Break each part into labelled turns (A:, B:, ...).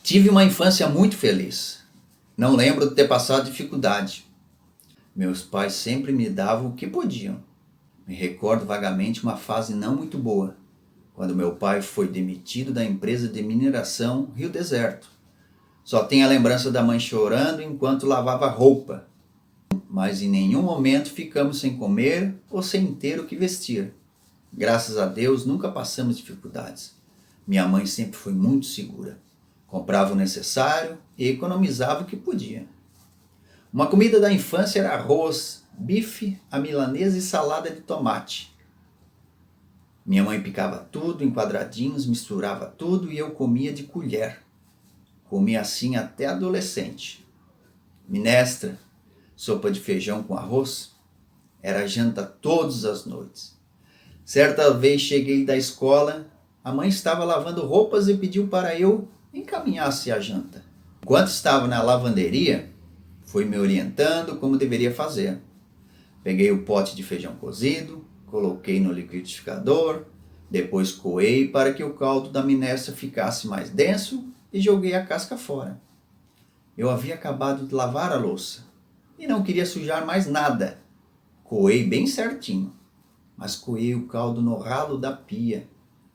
A: Tive uma infância muito feliz. Não lembro de ter passado dificuldade. Meus pais sempre me davam o que podiam. Me recordo vagamente uma fase não muito boa, quando meu pai foi demitido da empresa de mineração Rio Deserto. Só tenho a lembrança da mãe chorando enquanto lavava roupa, mas em nenhum momento ficamos sem comer ou sem ter o que vestir. Graças a Deus nunca passamos dificuldades. Minha mãe sempre foi muito segura. Comprava o necessário e economizava o que podia. Uma comida da infância era arroz, bife, a milanesa e salada de tomate. Minha mãe picava tudo em quadradinhos, misturava tudo e eu comia de colher. Comia assim até adolescente. Minestra, sopa de feijão com arroz, era janta todas as noites. Certa vez cheguei da escola, a mãe estava lavando roupas e pediu para eu encaminhasse a janta. Enquanto estava na lavanderia, foi me orientando como deveria fazer. Peguei o pote de feijão cozido, coloquei no liquidificador, depois coei para que o caldo da minestra ficasse mais denso e joguei a casca fora. Eu havia acabado de lavar a louça e não queria sujar mais nada. Coei bem certinho, mas coei o caldo no ralo da pia,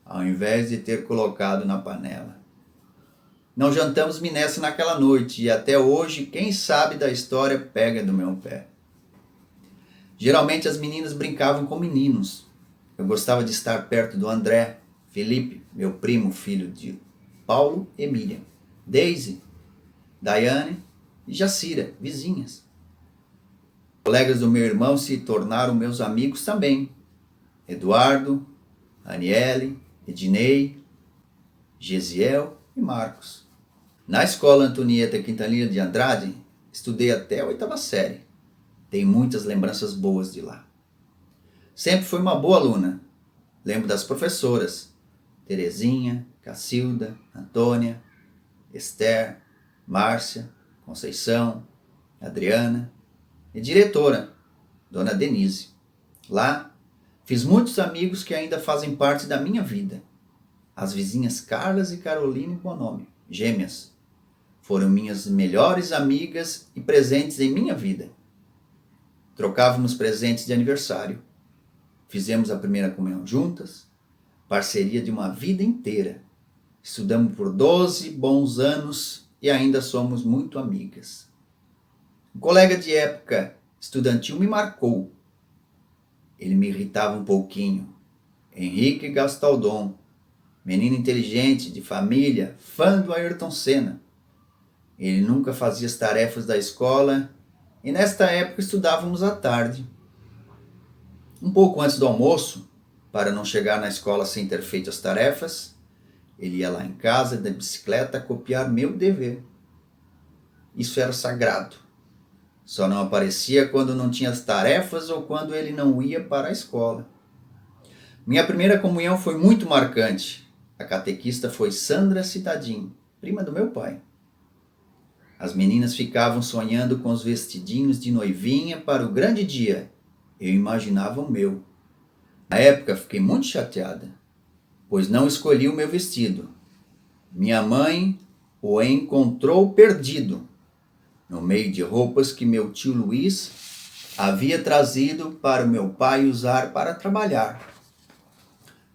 A: ao invés de ter colocado na panela. Não jantamos minestra naquela noite e até hoje quem sabe da história pega do meu pé. Geralmente as meninas brincavam com meninos. Eu gostava de estar perto do André, Felipe, meu primo, filho de Paulo e Miriam, Daisy, Daiane e Jacira, vizinhas. Colegas do meu irmão se tornaram meus amigos também. Eduardo, Aniele, Ednei, Gesiel e Marcos. Na escola Antonieta Quintanilha de Andrade, estudei até a 8ª série. Tenho muitas lembranças boas de lá. Sempre fui uma boa aluna. Lembro das professoras, Terezinha, Cacilda, Antônia, Esther, Márcia, Conceição, Adriana e diretora, Dona Denise. Lá, fiz muitos amigos que ainda fazem parte da minha vida. As vizinhas Carlas e Caroline Bonomi, gêmeas, foram minhas melhores amigas e presentes em minha vida. Trocávamos presentes de aniversário. Fizemos a primeira comunhão juntas, parceria de uma vida inteira. Estudamos por 12 bons anos e ainda somos muito amigas. Um colega de época estudantil me marcou. Ele me irritava um pouquinho. Henrique Gastaldon, menino inteligente, de família, fã do Ayrton Senna. Ele nunca fazia as tarefas da escola e nesta época estudávamos à tarde. Um pouco antes do almoço, para não chegar na escola sem ter feito as tarefas, ele ia lá em casa de bicicleta copiar meu dever. Isso era sagrado. Só não aparecia quando não tinha as tarefas ou quando ele não ia para a escola. Minha primeira comunhão foi muito marcante. A catequista foi Sandra Citadin, prima do meu pai. As meninas ficavam sonhando com os vestidinhos de noivinha para o grande dia. Eu imaginava o meu. Na época fiquei muito chateada, pois não escolhi o meu vestido. Minha mãe o encontrou perdido, no meio de roupas que meu tio Luiz havia trazido para o meu pai usar para trabalhar.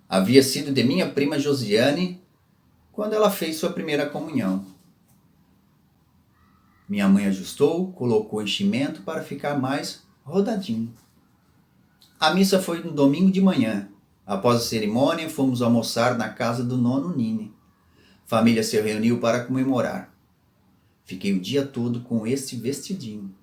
A: Havia sido de minha prima Josiane quando ela fez sua primeira comunhão. Minha mãe ajustou, colocou enchimento para ficar mais rodadinho. A missa foi no domingo de manhã. Após a cerimônia, fomos almoçar na casa do nono Nini. A família se reuniu para comemorar. Fiquei o dia todo com este vestidinho.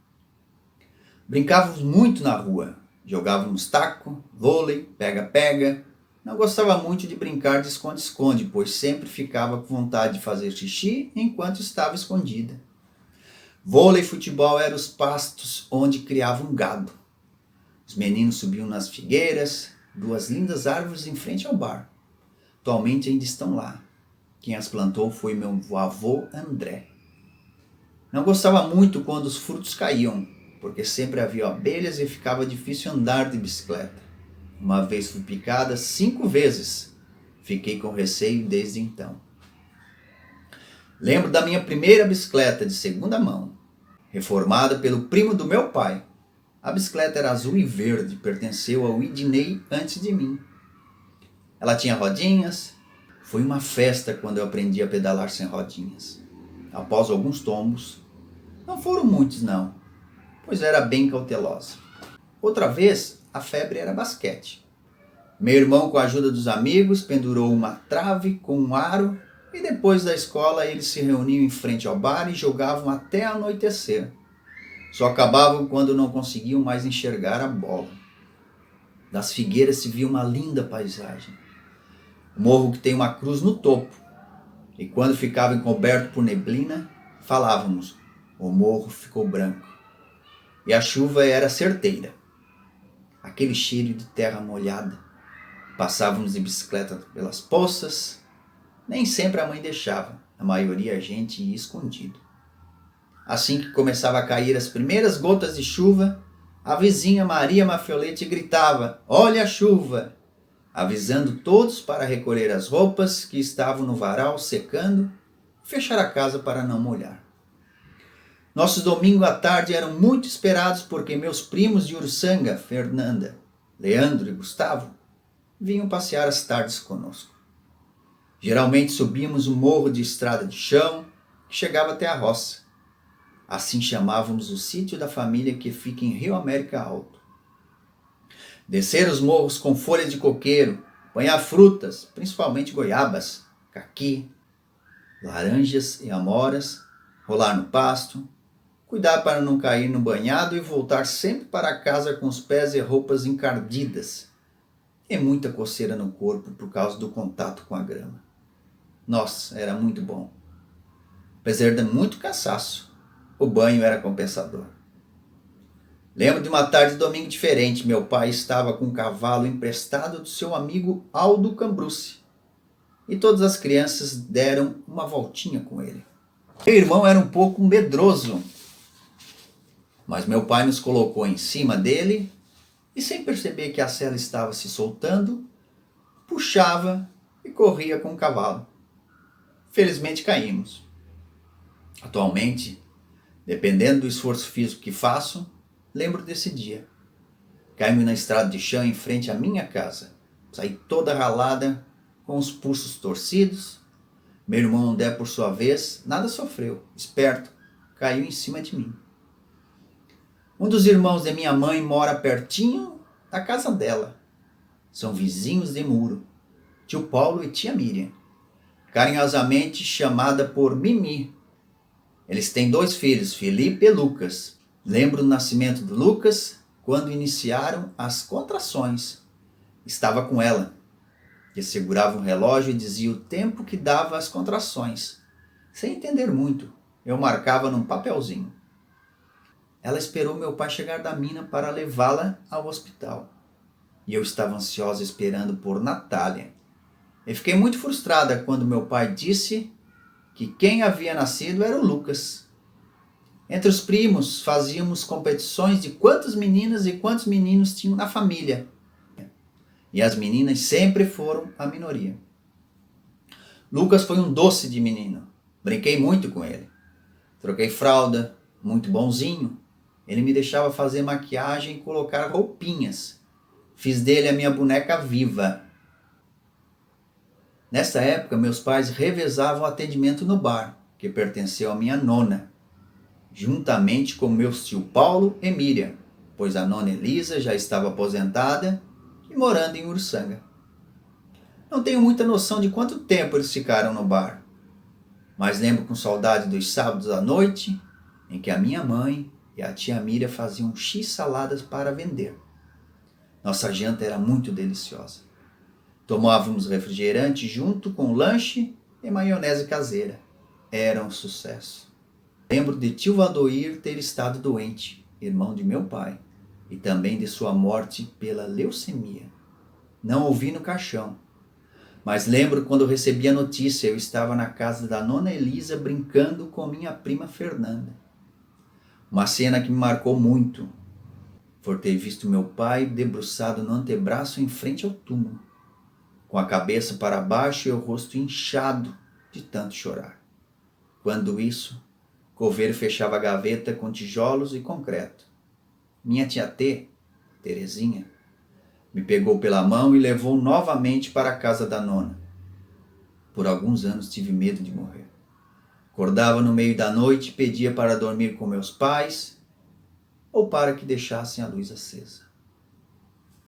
A: Brincávamos muito na rua. Jogávamos taco, vôlei, pega-pega. Não gostava muito de brincar de esconde-esconde, pois sempre ficava com vontade de fazer xixi enquanto estava escondida. Vôlei e futebol eram os pastos onde criavam gado. Os meninos subiam nas figueiras, 2 lindas árvores em frente ao bar. Atualmente ainda estão lá. Quem as plantou foi meu avô André. Não gostava muito quando os frutos caíam, porque sempre havia abelhas e ficava difícil andar de bicicleta. Uma vez fui picada 5 vezes. Fiquei com receio desde então. Lembro da minha primeira bicicleta de segunda mão, reformada pelo primo do meu pai. A bicicleta era azul e verde, pertenceu ao Idnei antes de mim. Ela tinha rodinhas. Foi uma festa quando eu aprendi a pedalar sem rodinhas. Após alguns tombos, não foram muitos não, pois era bem cautelosa. Outra vez, a febre era basquete. Meu irmão, com a ajuda dos amigos, pendurou uma trave com um aro e depois da escola eles se reuniam em frente ao bar e jogavam até anoitecer. Só acabavam quando não conseguiam mais enxergar a bola. Das figueiras se via uma linda paisagem. O morro que tem uma cruz no topo. E quando ficava encoberto por neblina, falávamos, o morro ficou branco. E a chuva era certeira. Aquele cheiro de terra molhada. Passávamos de bicicleta pelas poças. Nem sempre a mãe deixava. A maioria a gente ia escondido. Assim que começava a cair as primeiras gotas de chuva, a vizinha Maria Mafiolete gritava, olha a chuva! Avisando todos para recolher as roupas que estavam no varal secando e fechar a casa para não molhar. Nossos domingos à tarde eram muito esperados porque meus primos de Uruçanga, Fernanda, Leandro e Gustavo, vinham passear as tardes conosco. Geralmente subíamos um morro de estrada de chão que chegava até a roça. Assim chamávamos o sítio da família que fica em Rio América Alto. Descer os morros com folhas de coqueiro, apanhar frutas, principalmente goiabas, caqui, laranjas e amoras, rolar no pasto, cuidar para não cair no banhado e voltar sempre para casa com os pés e roupas encardidas e muita coceira no corpo por causa do contato com a grama. Nossa, era muito bom. Apesar de muito cansaço, o banho era compensador. Lembro de uma tarde de domingo diferente. Meu pai estava com um cavalo emprestado do seu amigo Aldo Cambrucci. E todas as crianças deram uma voltinha com ele. Meu irmão era um pouco medroso, mas meu pai nos colocou em cima dele e, sem perceber que a sela estava se soltando, puxava e corria com o cavalo. Felizmente caímos. Atualmente, dependendo do esforço físico que faço, lembro desse dia. Caímos na estrada de chão em frente à minha casa. Saí toda ralada, com os pulsos torcidos. Meu irmão André, por sua vez, nada sofreu. Esperto, caiu em cima de mim. Um dos irmãos de minha mãe mora pertinho da casa dela. São vizinhos de muro. Tio Paulo e tia Miriam. Carinhosamente chamada por Mimi. Eles têm 2 filhos, Felipe e Lucas. Lembro do nascimento de Lucas quando iniciaram as contrações. Estava com ela, que segurava um relógio e dizia o tempo que dava as contrações. Sem entender muito, eu marcava num papelzinho. Ela esperou meu pai chegar da mina para levá-la ao hospital. E eu estava ansiosa esperando por Natália. E fiquei muito frustrada quando meu pai disse que quem havia nascido era o Lucas. Entre os primos, fazíamos competições de quantas meninas e quantos meninos tinham na família. E as meninas sempre foram a minoria. Lucas foi um doce de menino. Brinquei muito com ele. Troquei fralda, muito bonzinho. Ele me deixava fazer maquiagem e colocar roupinhas. Fiz dele a minha boneca viva. Nessa época, meus pais revezavam o atendimento no bar, que pertenceu à minha nona, juntamente com meus tio Paulo e Miriam, pois a nona Elisa já estava aposentada e morando em Uruçanga. Não tenho muita noção de quanto tempo eles ficaram no bar, mas lembro com saudade dos sábados à noite, em que a minha mãe e a tia Miriam faziam x-saladas para vender. Nossa janta era muito deliciosa. Tomávamos refrigerante junto com lanche e maionese caseira. Era um sucesso. Lembro de tio Valdoir ter estado doente, irmão de meu pai, e também de sua morte pela leucemia. Não ouvi no caixão, mas lembro quando recebi a notícia, eu estava na casa da nona Elisa brincando com minha prima Fernanda. Uma cena que me marcou muito, por ter visto meu pai debruçado no antebraço em frente ao túmulo, com a cabeça para baixo e o rosto inchado de tanto chorar. Quando isso, Coveiro fechava a gaveta com tijolos e concreto. Minha tia T, Terezinha, me pegou pela mão e levou novamente para a casa da nona. Por alguns anos tive medo de morrer. Acordava no meio da noite e pedia para dormir com meus pais ou para que deixassem a luz acesa.